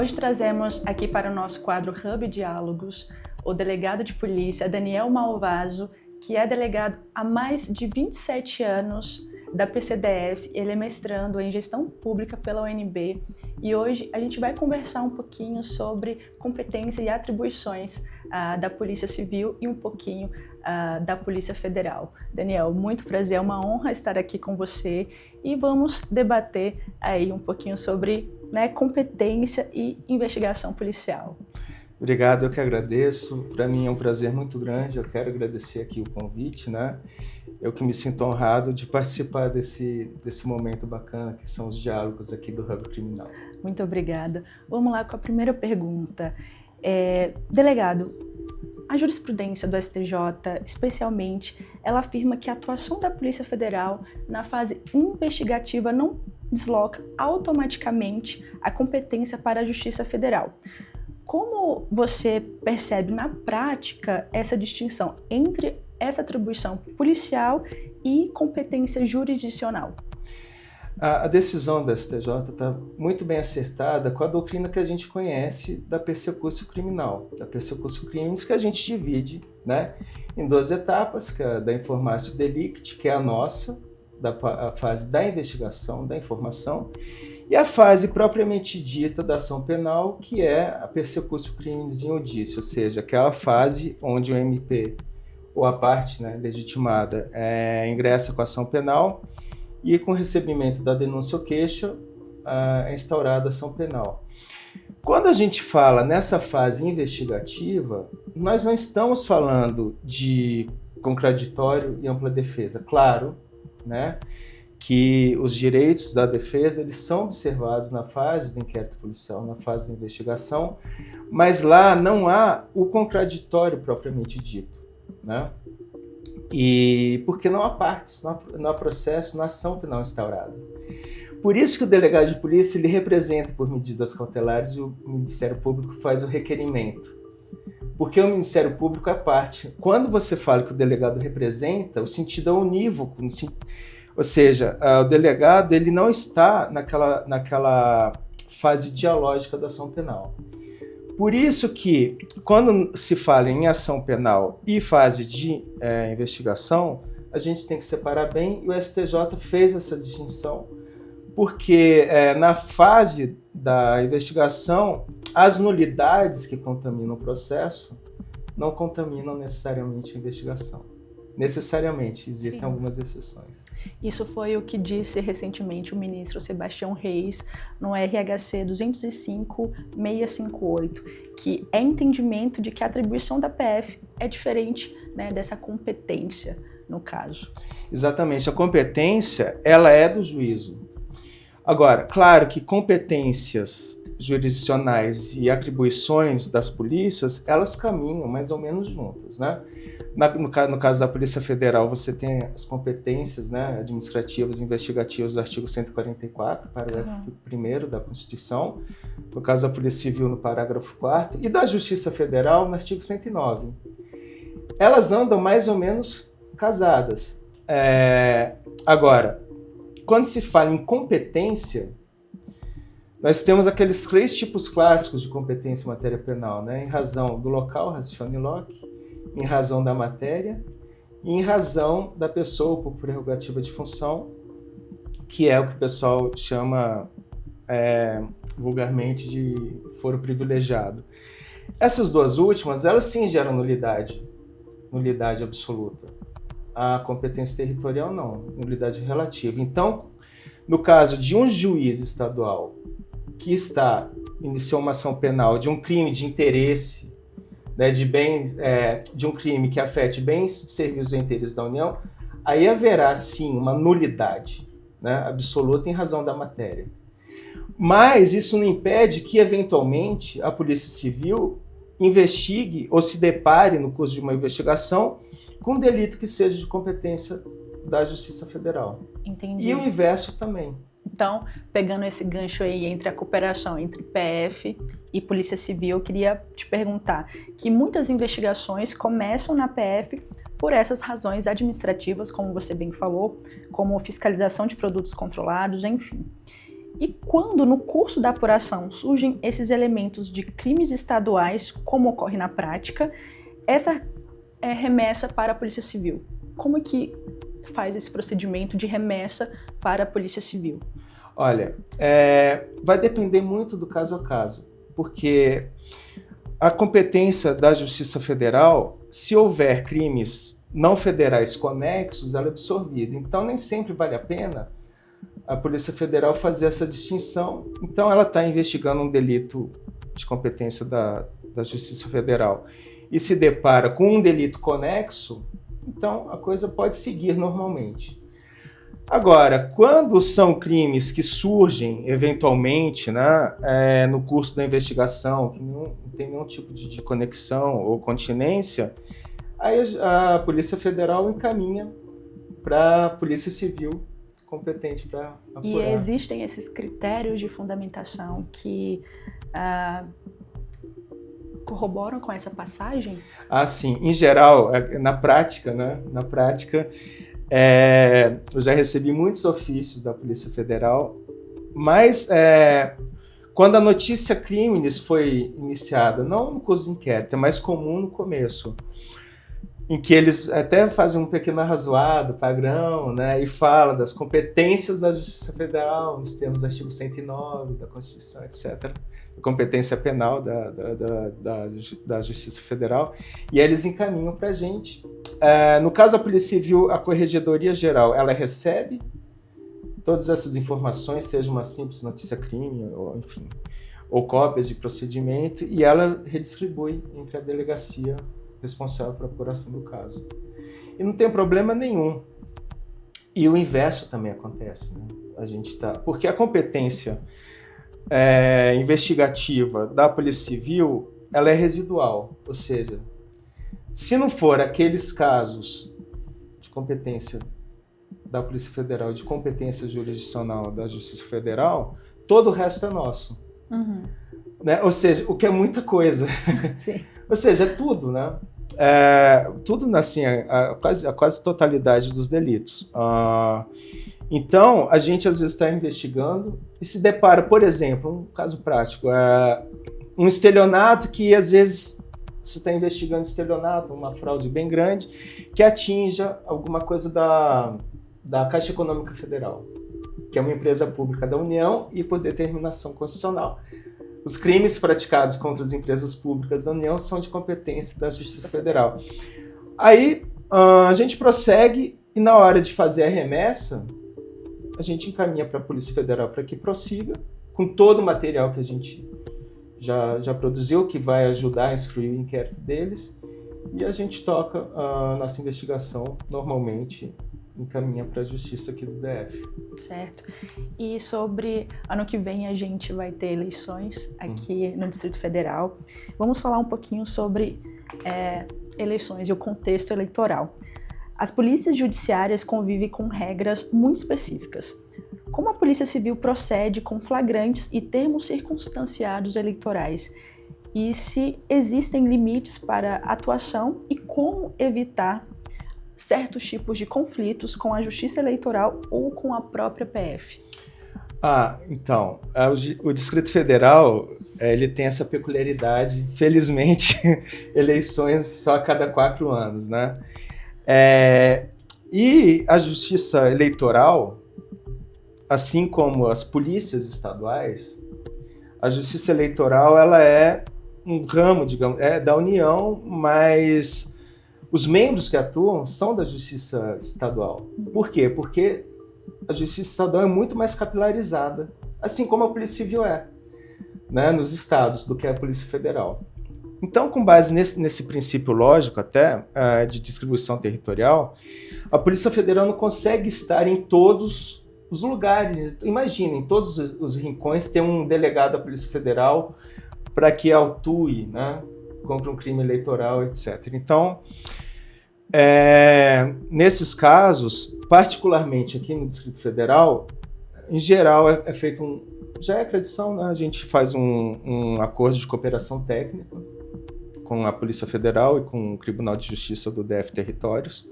Hoje trazemos aqui para o nosso quadro Hub Diálogos o delegado de polícia Daniel Malvaso, que é delegado há mais de 27 anos da PCDF. Ele é mestrando em gestão pública pela UNB e hoje a gente vai conversar um pouquinho sobre competência e atribuições da Polícia Civil e um pouquinho da Polícia Federal. Daniel, muito prazer, é uma honra estar aqui com você e vamos debater aí um pouquinho sobre competência e investigação policial. Obrigado, eu que agradeço. Para mim é um prazer muito grande. Eu quero agradecer aqui o convite, né? Eu que me sinto honrado de participar desse momento bacana que são os diálogos aqui do Hub Criminal. Muito obrigada. Vamos lá com a primeira pergunta. Delegado, a jurisprudência do STJ, especialmente, ela afirma que a atuação da Polícia Federal na fase investigativa não desloca automaticamente a competência para a Justiça Federal. Como você percebe na prática essa distinção entre essa atribuição policial e competência jurisdicional? A decisão da STJ está muito bem acertada com a doutrina que a gente conhece da persecução criminal, da persecução crimes, que a gente divide, né, em duas etapas, que é a da informácio delicti, que é a nossa, a fase da investigação, da informação, e a fase propriamente dita da ação penal, que é a persecução crimes in judicio, ou seja, aquela fase onde o MP ou a parte, né, legitimada ingressa com a ação penal e com o recebimento da denúncia ou queixa é instaurada a ação penal. Quando a gente fala nessa fase investigativa, nós não estamos falando de contraditório e ampla defesa. Claro, né, que os direitos da defesa eles são observados na fase do inquérito policial, na fase da investigação, mas lá não há o contraditório propriamente dito, né? E porque não há partes, não há processo, não há ação penal instaurada. Por isso que o delegado de polícia ele representa por medidas cautelares e o Ministério Público faz o requerimento. Porque o Ministério Público é parte. Quando você fala que o delegado representa, o sentido é unívoco, ou seja, o delegado ele não está naquela fase dialógica da ação penal. Por isso que, quando se fala em ação penal e fase de investigação, a gente tem que separar bem, e o STJ fez essa distinção, porque na fase da investigação, as nulidades que contaminam o processo não contaminam necessariamente a investigação. Necessariamente, existem Sim. Algumas exceções. Isso foi o que disse recentemente o ministro Sebastião Reis no RHC 205-658, que é entendimento de que a atribuição da PF é diferente, né, dessa competência, no caso. Exatamente, a competência ela é do juízo. Agora, claro que competências jurisdicionais e atribuições das polícias, elas caminham mais ou menos juntas, né? No caso da Polícia Federal, você tem as competências, né, administrativas e investigativas do artigo 144, parágrafo 1º da Constituição. No caso da Polícia Civil, no parágrafo 4º. E da Justiça Federal, no artigo 109. Elas andam mais ou menos casadas. Agora, quando se fala em competência, nós temos aqueles 3 tipos clássicos de competência em matéria penal, né? Em razão do local, ratione loci, em razão da matéria e em razão da pessoa por prerrogativa de função, que é o que o pessoal chama vulgarmente de foro privilegiado. Essas duas últimas, elas sim geram nulidade absoluta. A competência territorial não, nulidade relativa. Então, no caso de um juiz estadual que iniciou uma ação penal de um crime de interesse, né, de um crime que afete bens, serviços ou interesses da União, aí haverá sim uma nulidade, né, absoluta em razão da matéria. Mas isso não impede que, eventualmente, a Polícia Civil investigue ou se depare, no curso de uma investigação, com um delito que seja de competência da Justiça Federal. Entendi. E o inverso também. Então, pegando esse gancho aí entre a cooperação entre PF e Polícia Civil, eu queria te perguntar que muitas investigações começam na PF por essas razões administrativas, como você bem falou, como fiscalização de produtos controlados, enfim. E quando, no curso da apuração, surgem esses elementos de crimes estaduais, como ocorre na prática, essa é remessa para a Polícia Civil. Como é que faz esse procedimento de remessa para a Polícia Civil? Olha, vai depender muito do caso a caso, porque a competência da Justiça Federal, se houver crimes não federais conexos, ela é absorvida. Então, nem sempre vale a pena a Polícia Federal fazer essa distinção. Então, ela está investigando um delito de competência da Justiça Federal e se depara com um delito conexo, então a coisa pode seguir normalmente. Agora, quando são crimes que surgem eventualmente, né, no curso da investigação, que não tem nenhum tipo de conexão ou continência, aí a Polícia Federal encaminha para a Polícia Civil competente para apurar. E existem esses critérios de fundamentação que corroboram com essa passagem? Ah, sim. Em geral, na prática, né? Na prática, eu já recebi muitos ofícios da Polícia Federal, mas quando a notícia crimes foi iniciada, não no curso de inquérito, é mais comum no começo, em que eles até fazem um pequeno arrazoado, padrão, né, e fala das competências da Justiça Federal, nos termos do artigo 109 da Constituição, etc., a competência penal da Justiça Federal, e aí eles encaminham para a gente. No caso da Polícia Civil, a Corregedoria Geral, ela recebe todas essas informações, seja uma simples notícia-crime, ou enfim, ou cópias de procedimento, e ela redistribui entre a delegacia responsável pela apuração do caso. E não tem problema nenhum. E o inverso também acontece, né? Porque a competência investigativa da Polícia Civil, ela é residual, ou seja, se não for aqueles casos de competência da Polícia Federal e de competência jurisdicional da Justiça Federal, todo o resto é nosso. Uhum. Né? Ou seja, o que é muita coisa. Sim. Ou seja, é tudo, né? Tudo, assim, a quase totalidade dos delitos. Então, a gente às vezes está investigando e se depara, por exemplo, um caso prático, um estelionato que às vezes você está investigando estelionato, uma fraude bem grande, que atinja alguma coisa da Caixa Econômica Federal, que é uma empresa pública da União e por determinação constitucional. Os crimes praticados contra as empresas públicas da União são de competência da Justiça Federal. Aí a gente prossegue e na hora de fazer a remessa, a gente encaminha para a Polícia Federal para que prossiga com todo o material que a gente já produziu, que vai ajudar a instruir o inquérito deles, e a gente toca a nossa investigação normalmente, encaminha para a Justiça aqui do DF. Certo. E sobre ano que vem a gente vai ter eleições aqui no Distrito Federal. Vamos falar um pouquinho sobre eleições e o contexto eleitoral. As polícias judiciárias convivem com regras muito específicas. Como a Polícia Civil procede com flagrantes e termos circunstanciados eleitorais? E se existem limites para atuação e como evitar certos tipos de conflitos com a Justiça Eleitoral ou com a própria PF? Então, o Distrito Federal, ele tem essa peculiaridade, felizmente, eleições só a cada 4 anos, né? E a Justiça Eleitoral, assim como as polícias estaduais, a Justiça Eleitoral, ela é um ramo, digamos, da União, mas os membros que atuam são da Justiça Estadual. Por quê? Porque a Justiça Estadual é muito mais capilarizada, assim como a Polícia Civil né, nos estados, do que a Polícia Federal. Então, com base nesse princípio lógico até, de distribuição territorial, a Polícia Federal não consegue estar em todos os lugares. Imagina, em todos os rincões ter um delegado da Polícia Federal para que atue, né, contra um crime eleitoral, etc. Então, nesses casos, particularmente aqui no Distrito Federal, em geral é feito já é tradição, né? A gente faz um acordo de cooperação técnica com a Polícia Federal e com o Tribunal de Justiça do DF Territórios,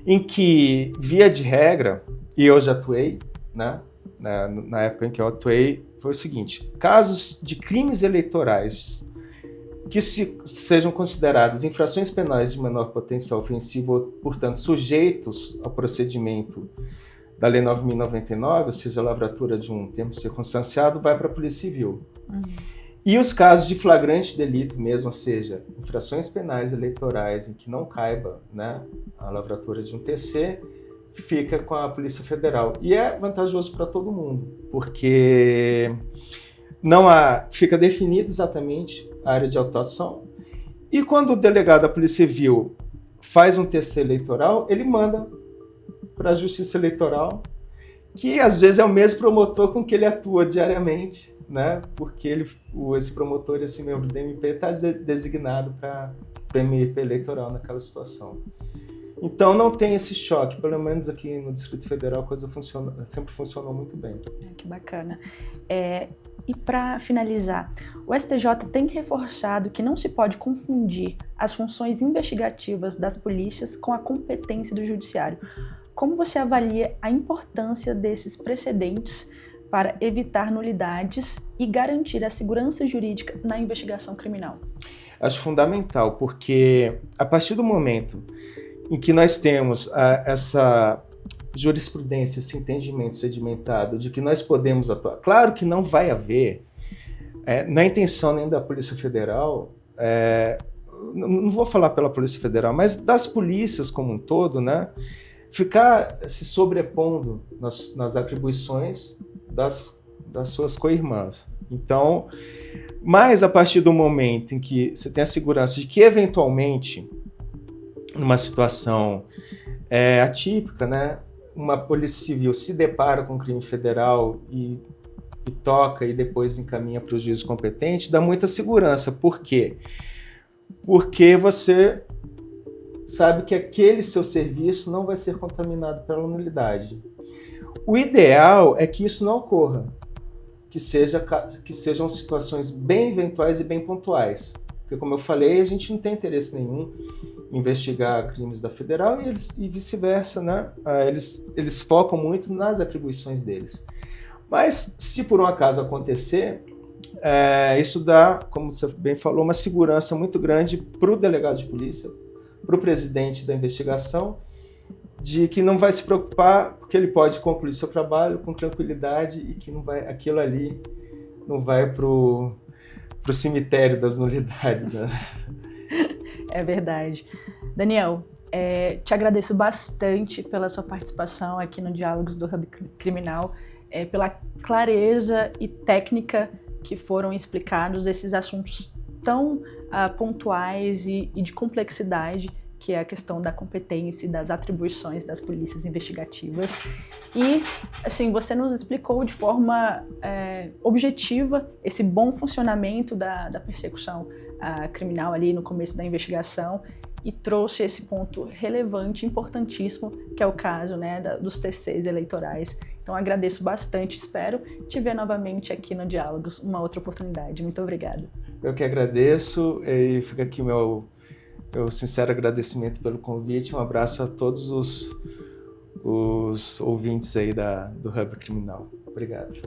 em que, via de regra, e eu já atuei, né, né, na época em que eu atuei, foi o seguinte: casos de crimes eleitorais que sejam considerados infrações penais de menor potencial ofensivo, ou, portanto, sujeitos ao procedimento da Lei 9.099, ou seja, a lavratura de um termo circunstanciado, vai para a Polícia Civil. E os casos de flagrante delito mesmo, ou seja, infrações penais eleitorais em que não caiba, né, a lavratura de um TC, fica com a Polícia Federal. E é vantajoso para todo mundo, porque fica definido exatamente a área de atuação, e quando o delegado da Polícia Civil faz um TC eleitoral, ele manda para a Justiça Eleitoral, que às vezes é o mesmo promotor com que ele atua diariamente, né? Porque esse promotor, esse membro do MP, está designado para o MP eleitoral naquela situação. Então não tem esse choque, pelo menos aqui no Distrito Federal a coisa sempre funcionou muito bem. Que bacana. E para finalizar, o STJ tem reforçado que não se pode confundir as funções investigativas das polícias com a competência do judiciário. Como você avalia a importância desses precedentes para evitar nulidades e garantir a segurança jurídica na investigação criminal? Acho fundamental, porque a partir do momento em que nós temos essa jurisprudência, esse entendimento sedimentado de que nós podemos atuar, claro que não vai haver, na intenção nem da Polícia Federal, não vou falar pela Polícia Federal, mas das polícias como um todo, né, ficar se sobrepondo nas atribuições das suas co-irmãs. Então, mas a partir do momento em que você tem a segurança de que, eventualmente, numa situação atípica, né, uma polícia civil se depara com um crime federal e toca e depois encaminha para o juiz competente, dá muita segurança. Por quê? Porque você sabe que aquele seu serviço não vai ser contaminado pela nulidade. O ideal é que isso não ocorra, que sejam situações bem eventuais e bem pontuais. Porque, como eu falei, a gente não tem interesse nenhum em investigar crimes da federal e vice-versa, né? Eles focam muito nas atribuições deles. Mas, se por um acaso acontecer, isso dá, como você bem falou, uma segurança muito grande para o delegado de polícia, para o presidente da investigação, de que não vai se preocupar, porque ele pode concluir seu trabalho com tranquilidade e que aquilo ali não vai para o cemitério das nulidades, né? É verdade. Daniel, te agradeço bastante pela sua participação aqui no Diálogos do Hub Criminal, pela clareza e técnica que foram explicados esses assuntos tão pontuais e de complexidade, que é a questão da competência e das atribuições das polícias investigativas. E, assim, você nos explicou de forma objetiva esse bom funcionamento da persecução criminal ali no começo da investigação e trouxe esse ponto relevante, importantíssimo, que é o caso, né, dos TCs eleitorais. Então, agradeço bastante, espero te ver novamente aqui no Diálogos, uma outra oportunidade. Muito obrigada. Eu que agradeço e fica aqui o meu sincero agradecimento pelo convite. Um abraço a todos os ouvintes aí do Hub Criminal. Obrigado.